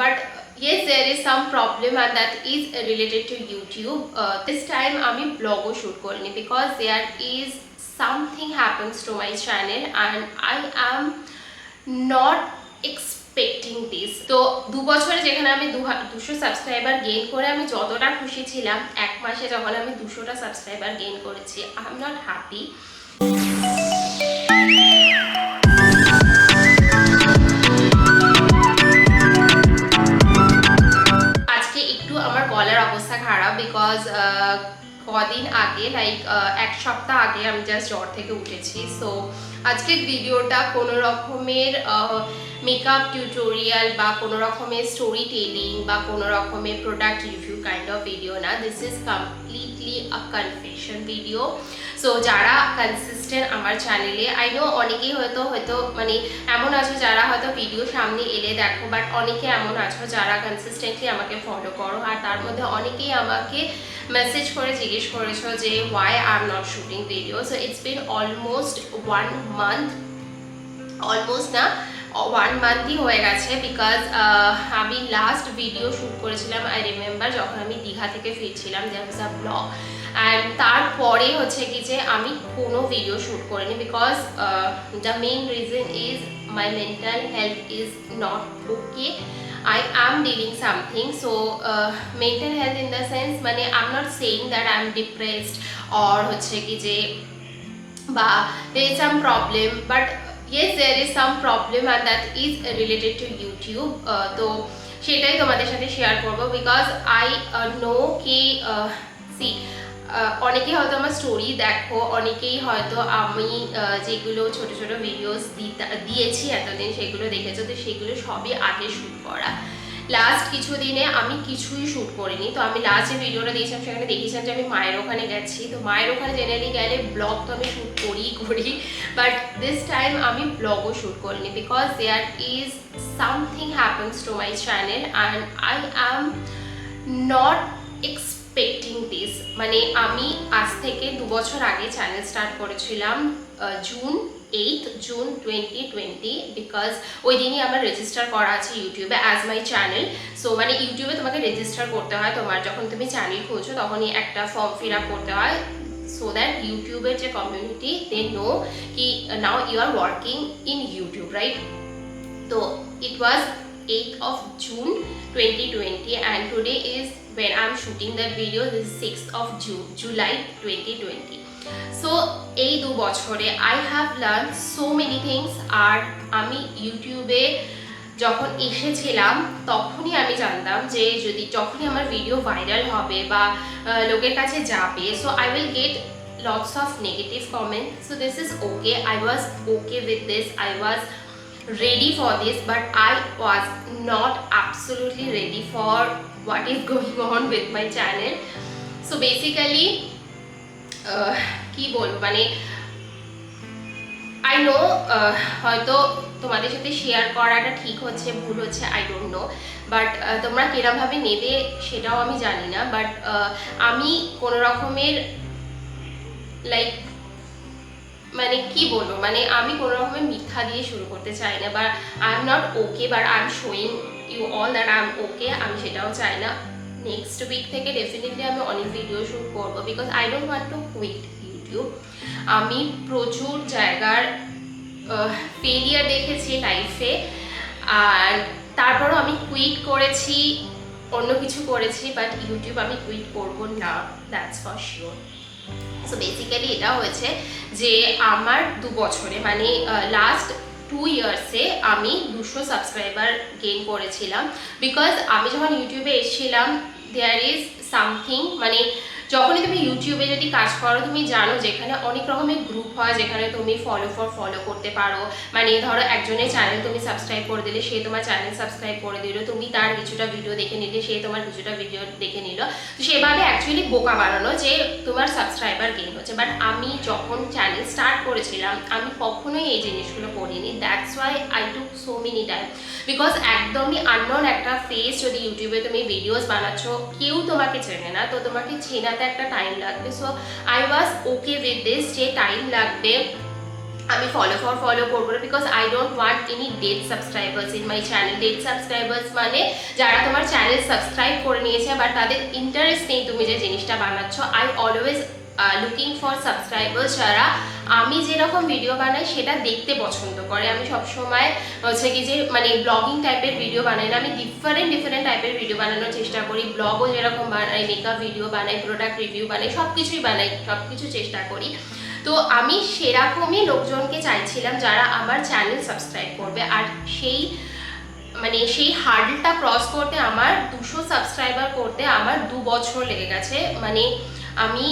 but yes, there is some problem and that is related to YouTube. This time আমি ব্লগও shoot করিনি because there is something happens to my channel and I am not expecting this. তো 2 বছরে যেখানে আমি 200 subscriber gain করে আমি যতটা খুশি ছিলাম, এক মাসে যখন আমি 200টা সাবস্ক্রাইবার গেইন করেছি, I am not happy. আজকে একটু আমার গলার অবস্থা খারাপ বিকজ কদিন আগে এক সপ্তাহ আগে আমি জাস্ট জ্বর থেকে উঠেছি। সো আজকের ভিডিওটা কোনো রকমের মেকআপ টিউটোরিয়াল বা কোনো রকমের স্টোরি টেলিং বা কোনো রকমের product review kind of video না, this is completely a confession video. So যারা কনসিস্টেন্ট আমার চ্যানেলে, আই নো অনেকেই হয়তো মানে এমন আছো যারা হয়তো ভিডিও সামনে এলে দেখো, বাট অনেকে এমন আছো যারা কনসিস্টেন্টলি আমাকে ফলো করো, আর তার মধ্যে অনেকেই আমাকে মেসেজ করে জিজ্ঞেস করেছো যে why I am not shooting video. So it's been almost 1 month, almost না 1 monthই হয়ে গেছে বিকজ আমি লাস্ট ভিডিও শ্যুট করেছিলাম আই রিমেম্বার যখন আমি দীঘা থেকে ফিরছিলাম, দেয়ার ওয়াজ আ ব্লগ, অ্যান্ড তারপরে হচ্ছে কি যে আমি কোনো ভিডিও শ্যুট করিনি because the main reason is my mental health is not okay. I am dealing something, so mental health in the sense মানে I'm not saying that I'm depressed or হচ্ছে কি যে বা there is some problem, but yes there is some problem and that is related to YouTube. তো সেটাই তোমাদের সাথে share করব বিকজ I know কি see অনেকেই হয়তো আমার স্টোরি দেখো, অনেকেই হয়তো আমি যেগুলো ছোট ছোট ভিডিওস দিয়েছি এতদিন সেগুলো দেখেছো, তো সেগুলো সবই আগে শ্যুট করা। লাস্ট কিছু দিনে আমি কিছুই শ্যুট করিনি। তো আমি লাস্ট যে ভিডিওটা দিয়েছিলাম সেখানে দেখিয়েছিলাম যে আমি মায়ের ওখানে গেছি। তো মায়ের ওখানে জেনারেলি গেলে ব্লগ তো আমি শ্যুট করি, বাট দিস টাইম আমি ব্লগও শ্যুট করিনি because there is something happens to my channel and I am not expecting this. মানে আমি আজ থেকে 2 বছর আগে চ্যানেল স্টার্ট করেছিলাম জুন 8 জুন 2020 বিকজ ওই দিনই আমার রেজিস্টার করা আছে ইউটিউবে অ্যাজ মাই চ্যানেল। সো মানে ইউটিউবে তোমাকে রেজিস্টার করতে হয়, তোমার যখন তুমি চ্যানেল খুলছো তখনই একটা ফর্ম ফিল আপ করতে হয়, সো দ্যাট ইউটিউবের যে কমিউনিটি দে নো কি now you are working in YouTube, right? তো it was 8th of June 2020 and today is when I'm shooting that video, this is 6th of July 2020. So এই 2 বছরে I have learned so many things, আর আমি ইউটিউবে যখন এসেছিলাম তখনই আমি জানতাম যে যখনই আমার ভিডিও ভাইরাল হবে বা লোকের কাছে যাবে, so I will get lots of negative comments. So this is okay, I was okay with this, I was ready for this, but I was not absolutely ready for what is going on with my channel. So basically কি বলবো, মানে I know হয়তো তোমাদের সাথে share করাটা ঠিক হচ্ছে ভুল হচ্ছে আই ডোন্ট নো, বাট তোমরা কিরমভাবে নেবে সেটাও আমি জানি না, বাট আমি কোনো রকমের লাইক মানে কি বলবো, মানে আমি কোনো রকমের মিথ্যা দিয়ে শুরু করতে চাই না, বা I am not okay, but I am showing you all that I am okay, আমি সেটাও চাই না। নেক্সট উইক থেকে ডেফিনেটলি আমি অনেক ভিডিও শ্যুট করবো because I don't want to quit YouTube. আমি প্রচুর জায়গার ফেলিয়ার দেখেছি লাইফে, আর তারপরও আমি কুইট করেছি, অন্য কিছু করেছি, বাট ইউটিউব আমি কুইট করবো না, that's for sure. So basically এটা হয়েছে যে আমার 2 বছরে মানে লাস্ট 2 ইয়ার্সে আমি 200 সাবস্ক্রাইবার গেইন করেছিলাম বিকজ আমি যখন ইউটিউবে এসেছিলাম দেয়ার ইজ সামথিং, মানে যখনই তুমি ইউটিউবে যদি কাজ করো তুমি জানো যেখানে অনেক রকমের গ্রুপ হয়, যেখানে তুমি ফলো করতে পারো, মানে ধরো একজনের চ্যানেল তুমি সাবস্ক্রাইব করে দিলে সে তোমার চ্যানেল সাবস্ক্রাইব করে দিল, তুমি তার কিছুটা ভিডিও দেখে নিলে সে তোমার কিছুটা ভিডিও দেখে নিল, তো সেভাবে অ্যাকচুয়ালি বোকা বানানো যে তোমার সাবস্ক্রাইবার গেইন হচ্ছে। বাট আমি যখন চ্যানেল স্টার্ট করেছিলাম আমি কখনোই এই জিনিসগুলো করিনি, that's why I took so many time because একদমই আননোন একটা ফেস যদি ইউটিউবে তুমি ভিডিওস বানাচ্ছ, কেউ তোমাকে চেনে না, তো তোমাকে চেনাতে একটা টাইম লাগবে। So I was okay with this যে টাইম লাগবে, আমি ফলো করবো না, because I don't want any dead subscribers in my channel. Dead subscribers মানে যারা তোমার চ্যানেল সাবস্ক্রাইব করে নিয়েছে বাট তাদের ইন্টারেস্ট নেই তুমি যে জিনিসটা বানাচ্ছ। I always looking for subscribers যারা আমি যেরকম ভিডিও বানাই সেটা দেখতে পছন্দ করে। আমি সবসময় হচ্ছে কি যে মানে ব্লগিং টাইপের ভিডিও বানাই না, আমি ডিফারেন্ট টাইপের ভিডিও বানানোর চেষ্টা করি। ব্লগও যেরকম বানাই, মেকআপ ভিডিও বানাই, প্রোডাক্ট রিভিউ বানাই, সব কিছুই বানাই, সব কিছু চেষ্টা করি। তো আমি সেরকমই লোকজনকে চাইছিলাম যারা আমার চ্যানেল সাবস্ক্রাইব করবে। আর সেই হার্ডলটা ক্রস করতে আমার 200 সাবস্ক্রাইবার করতে আমার 2 বছর লেগে গেছে। মানে আমি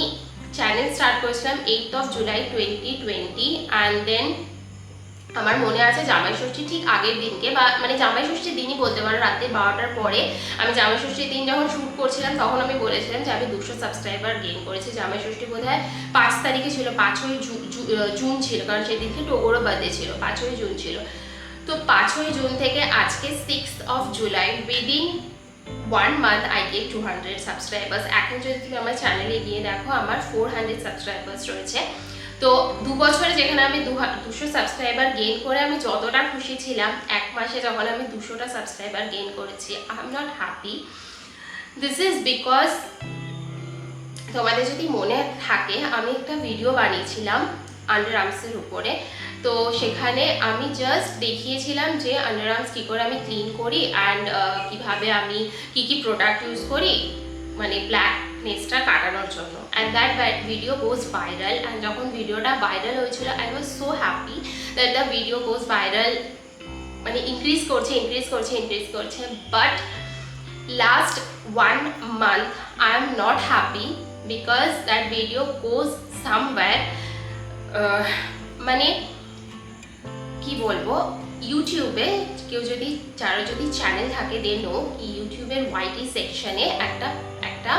চ্যানেল স্টার্ট করেছিলাম 8th of July 2020 and then আমার মনে আছে জামাই ষষ্ঠী ঠিক আগের দিনকে, বা মানে জামাই ষষ্ঠীর দিনই বলতে পারো, রাতে 12টার পরে আমি জামাই ষষ্ঠীর দিন যখন শ্যুট করছিলাম তখন আমি বলেছিলাম যে আমি 200 সাবস্ক্রাইবার গেইন করেছি। জামাই ষষ্ঠী বোধহয় 5 তারিখে ছিল, 5ই জুন ছিল, কারণ সেদিনকে টোগোরও বার্থডে ছিল, 5ই জুন ছিল। তো 5ই জুন থেকে আজকে 6th of July, within 1 month I get 200 subscribers. এখন যদি তুমি আমার চ্যানেলে গিয়ে দেখো আমার 400 সাবস্ক্রাইবার্স রয়েছে। তো 2 বছরে যেখানে আমি 200 সাবস্ক্রাইবার গেইন করে আমি যতটা খুশি ছিলাম, 1 মাসে যখন আমি 200টা সাবস্ক্রাইবার গেইন করেছি, I am not happy. This is because তোমাদের যদি মনে থাকে আমি একটা ভিডিও বানিয়েছিলাম আন্ডারআর্মসের উপরে। তো সেখানে আমি জাস্ট দেখিয়েছিলাম যে আন্ডারআর্মস কী করে আমি ক্লিন করি অ্যান্ড কীভাবে আমি কী প্রোডাক্ট ইউজ করি মানে ব্ল্যাকনেসটা কাটানোর জন্য। And that video goes viral. And যখন ভিডিওটা ভাইরাল হয়েছিল I was so happy that the video goes viral, মানে ইনক্রিজ করছে। But last 1 month I am not happy because that video goes somewhere মানে কি বলবো, ইউটিউবে কেউ যদি যারা যদি চ্যানেল থাকে দে নো ইউটিউবের ওয়াইটি সেকশনে একটা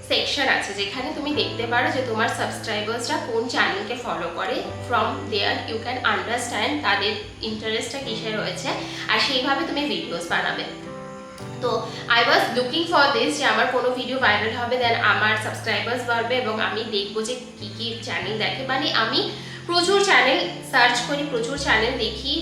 সেকশন আছে যেখানে তুমি দেখতে পারো যে তোমার সাবস্ক্রাইবার্সরা কোন চ্যানেলকে ফলো করে। From there you can understand তাদের ইন্টারেস্টটা কিসে রয়েছে আর সেইভাবে তুমি ভিডিওস বানাবে। তো I was looking for this যে আমার কোনো ভিডিও ভাইরাল হবে, দেন আমার সাবস্ক্রাইবার্স বাড়বে এবং আমি দেখবো যে কী চ্যানেল দেখে। মানে আমি প্রচুর চ্যানেল সার্চ করি, প্রচুর চ্যানেল দেখি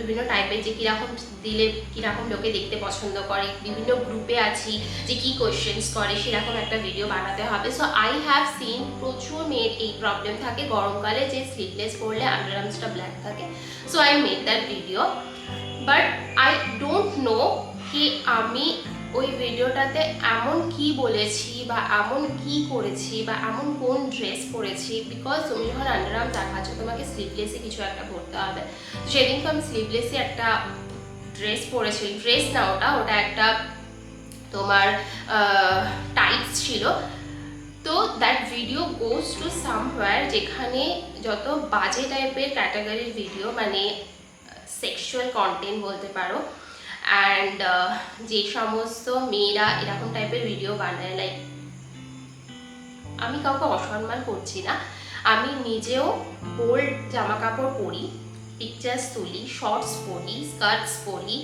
বিভিন্ন টাইপের, যে কীরকম দিলে কীরকম লোকে দেখতে পছন্দ করে, বিভিন্ন গ্রুপে আছি যে কী কোয়েশ্চেন্স করে, সেরকম একটা ভিডিও বানাতে হবে। সো আই হ্যাভ সিন প্রচুর মেয়ের এই প্রবলেম থাকে গরমকালে যে স্লিভলেস পরলে আন্ডারআর্মসটা ব্ল্যাক থাকে। So I made that video, but I don't no কি আমি ওই ভিডিওটাতে এমন কি বলেছি বা এমন কি করেছি বা এমন কোন ড্রেস পরেছি। বিকজ তুমি যখন আন্ডারআর্ম দেখাচ্ছ তোমাকে স্লিভলেসে কিছু একটা পরতে হবে। সেদিন তো আমি স্লিভলেসে একটা ড্রেস পরেছি, ড্রেস না ওটা একটা তোমার টাইটস ছিল। তো that video goes to somewhere যেখানে যত বাজে টাইপের ক্যাটাগরির ভিডিও, মানে সেক্সুয়াল কন্টেন্ট বলতে পারো, অ্যান্ড যে সমস্ত মেয়েরা এরকম টাইপের ভিডিও বানায়, লাইক আমি কাউকে অসম্মান করছি না, আমি নিজেও বোল্ড জামা কাপড় পরি, পিকচার্স তুলি, শর্টস পরি, স্কার্টস পরি,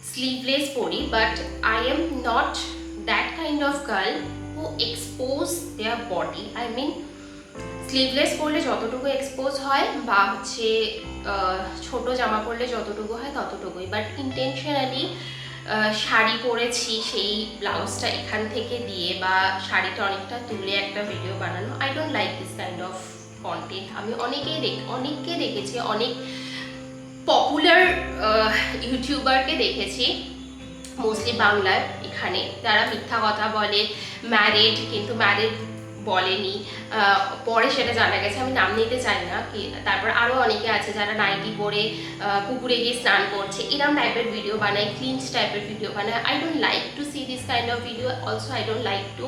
স্লিভলেস পরি, but I am not that kind of girl who expose their body. I mean sleeveless পরলে যতটুকু এক্সপোজ হয় বা হচ্ছে ছোট জামা পরলে যতটুকু হয় ততটুকুই, বাট ইন্টেনশনালি শাড়ি পরেছি সেই ব্লাউজটা এখান থেকে দিয়ে বা শাড়িটা অনেকটা তুলে একটা ভিডিও বানানো, I don't like this kind of content. আমি অনেককে দেখেছি, অনেক পপুলার ইউটিউবারকে দেখেছি মোস্টলি বাংলার এখানে, যারা মিথ্যা কথা বলে, ম্যারিড কিন্তু ম্যারিড বলেনি, পরে সেটা জানা গেছে, আমি নাম নিতে চাই না কি। তারপর আরও অনেকে আছে যারা নাইটি পরে পুকুরে গিয়ে স্নান করছে, এরকম টাইপের ভিডিও বানায়, ক্লিনস টাইপের ভিডিও বানায়। I don't like to C this kind of video, also I don't like to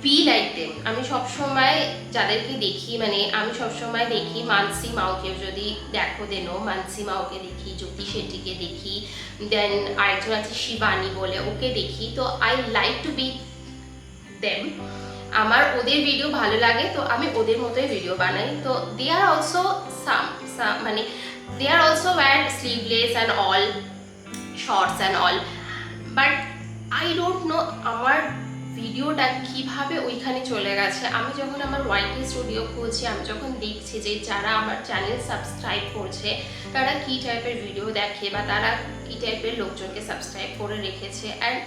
be like them. আমি সবসময় যাদেরকে দেখি, মানে আমি সবসময় দেখি মানসি মাওকে, যদি দেখো দেনো মানসি মাওকে দেখি, জ্যোতি শেট্টিকে দেখি, দেন আরেকজন আছে শিবানী বলে, ওকে দেখি। তো I like to be them, আমার ওদের ভিডিও ভালো লাগে তো আমি ওদের মতোই ভিডিও বানাই। তো দে আর অলসো মানে they are also wear sleeveless and all, shorts and all, but I don't know আমার ভিডিওটা কিভাবে ওইখানে চলে গেছে। আমি যখন আমার ওয়াইটি স্টুডিও খুলছি, আমি যখন দেখছি যে যারা আমার চ্যানেল সাবস্ক্রাইব করছে তারা কী টাইপের ভিডিও দেখে বা তারা কী টাইপের লোকজনকে সাবস্ক্রাইব করে রেখেছে, and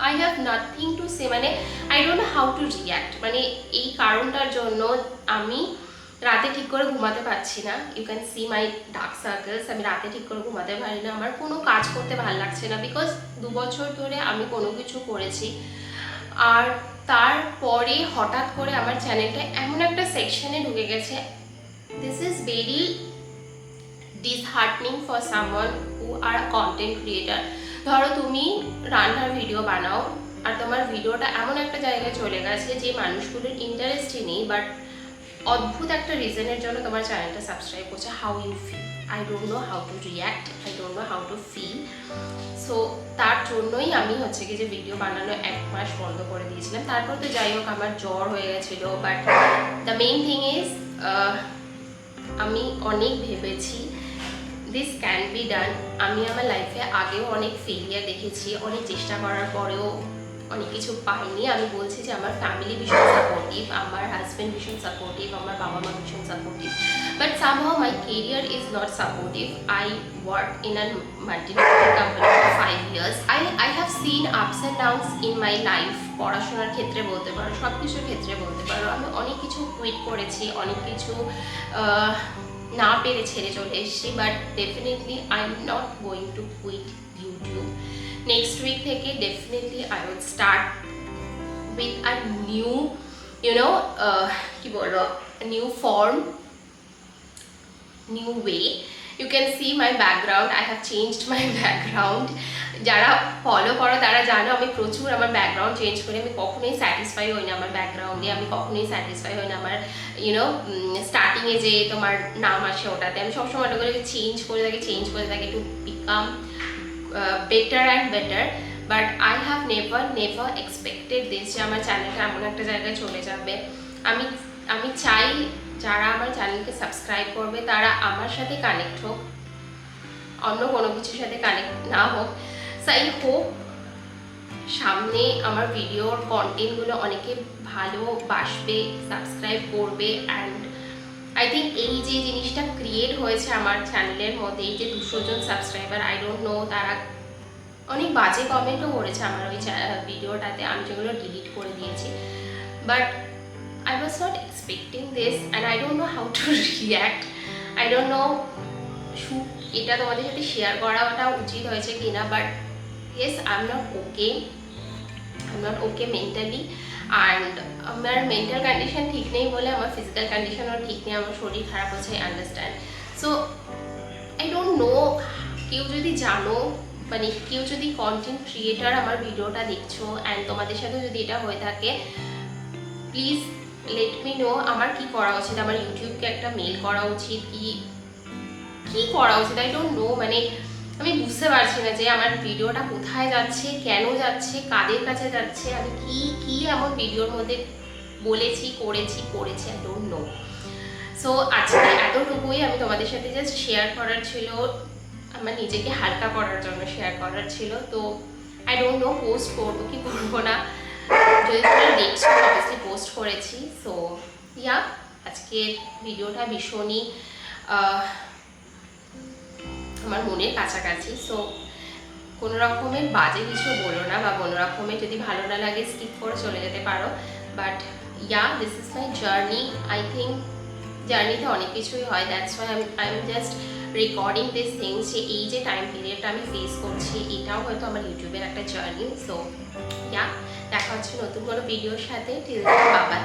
I have nothing to say, মানে I don't know how to react. মানে এই কারণটার জন্য আমি রাতে ঠিক করে ঘুমাতে পারছি না। You can see my dark circles. আমি রাতে ঠিক করে ঘুমাতে পারি না, আমার কোনো কাজ করতে ভালো লাগছে না, বিকজ 2 বছর ধরে আমি কোনো কিছু করেছি, আর তারপরে হঠাৎ করে আমার চ্যানেলটা এমন একটা সেকশনে ঢুকে গেছে। This is very disheartening for someone who are content creator. ধরো তুমি রান্নার ভিডিও বানাও আর তোমার ভিডিওটা এমন একটা জায়গায় চলে গেছে যে মানুষগুলোর ইন্টারেস্টই নেই, বাট অদ্ভুত একটা রিজনের জন্য তোমার চ্যানেলটা সাবস্ক্রাইব করছে। How you feel? I don't know how to react, I don't know how to feel. So তার জন্যই আমি হচ্ছে কি যে ভিডিও বানানো 1 মাস বন্ধ করে দিয়েছিলাম। তারপর তো যাই হোক আমার জ্বর হয়ে গেছিলো, but the main thing is আমি অনেক ভেবেছি দিস ক্যান বি ডান। আমি আমার লাইফে আগেও অনেক ফেলিয়ার দেখেছি, অনেক চেষ্টা করার পরেও অনেক কিছু পাইনি। আমি বলছি যে আমার ফ্যামিলি ভীষণ সাপোর্টিভ, আমার হাজব্যান্ড ভীষণ সাপোর্টিভ, আমার বাবা মা ভীষণ supportive, but somehow my career is not supportive. I work in a multinational company for 5 years. I have seen ups and downs in my life. পড়াশোনার ক্ষেত্রে বলতে পারো, সব কিছুর ক্ষেত্রে বলতে পারো। আমি অনেক কিছু কুইট করেছি, অনেক কিছু না পেরে ছেড়ে চলে এসেছি, but definitely I am not going to quit YouTube. Next week থেকে definitely I will start with a new কি বলবো, new form, new way. You can see my background, I have changed my background. যারা follow করো তারা জানো আমি প্রচুর আমার ব্যাকগ্রাউন্ড চেঞ্জ করি। আমি কখনোই স্যাটিসফাই হই না আমার ব্যাকগ্রাউন্ডে, আমি কখনোই স্যাটিসফাই হই না আমার স্টার্টিংয়ে যে তোমার নাম আসে ওটাতে। আমি সবসময় ওটা করে চেঞ্জ করে থাকি to become better and better. But I have never expected this যে আমার চ্যানেলটা এমন একটা জায়গায় চলে যাবে। আমি চাই যারা আমার চ্যানেলকে সাবস্ক্রাইব করবে তারা আমার সাথে কানেক্ট হোক, অন্য কোনো কিছুর সাথে কানেক্ট না হোক। সাই হোপ সামনে আমার ভিডিওর কন্টেন্টগুলো অনেকে ভালোবাসবে, সাবস্ক্রাইব করবে। অ্যান্ড আই থিঙ্ক এই যে জিনিসটা ক্রিয়েট হয়েছে আমার চ্যানেলের মধ্যে, এই যে 200 জন সাবস্ক্রাইবার, আই ডোন্ট নো, তারা অনেক বাজে কমেন্টও করেছে আমার ওই ভিডিওটাতে, আমি যেগুলো ডিলিট করে দিয়েছি। But I was not expecting this and I don't know how to react. I don't know এটা তোমাদের সাথে শেয়ার করাটা উচিত হয়েছে কিনা, but yes, I'm not okay mentally, and আমার মেন্টাল কন্ডিশন ঠিক নেই বলে আমার ফিজিক্যাল কন্ডিশনও ঠিক নেই, আমার শরীর খারাপ হচ্ছে, I understand. So I don't no, কেউ যদি জানো, মানে কেউ যদি কন্টেন্ট ক্রিয়েটার আমার ভিডিওটা দেখছো অ্যান্ড তোমাদের সাথে যদি এটা হয়ে থাকে, প্লিজ লেট মি নো আমার কি করা উচিত। আমার ইউটিউবকে একটা মেল করা উচিত, কি করা উচিত, আই ডোন্ট নো। মানে আমি বুঝতে পারছি না যে আমার ভিডিওটা কোথায় যাচ্ছে, কেন যাচ্ছে, কাদের কাছে যাচ্ছে, আমি কি এমন ভিডিওর মধ্যে বলেছি, করেছি, আই ডোন্ট নো। সো আজকে এতটুকুই আমি তোমাদের সাথে জাস্ট শেয়ার করার ছিল, আমার নিজেকে হালকা করার জন্য শেয়ার করার ছিল। তো আই ডোন্ট নো পোস্ট করবো কি করবো না, যদি তোমরা দেখছো অবভিয়াসলি পোস্ট করেছি। সো ইয়া, আজকের ভিডিওটা ভীষণই আমার মনের কাছাকাছি। সো কোনো রকমের বাজে কিছু বলো না, বা কোনো রকমের যদি ভালো না লাগে স্কিপ করে চলে যেতে পারো। But yeah, this is my journey. I think জার্নিতে অনেক কিছুই হয়, that's why I am just recording this things, যে এই যে টাইম পিরিয়ডটা আমি ফেস করছি এটাও হয়তো আমার ইউটিউবের একটা জার্নি। সো ইয়া, দেখা হচ্ছে নতুন কোনো ভিডিওর সাথে। Till then bye by.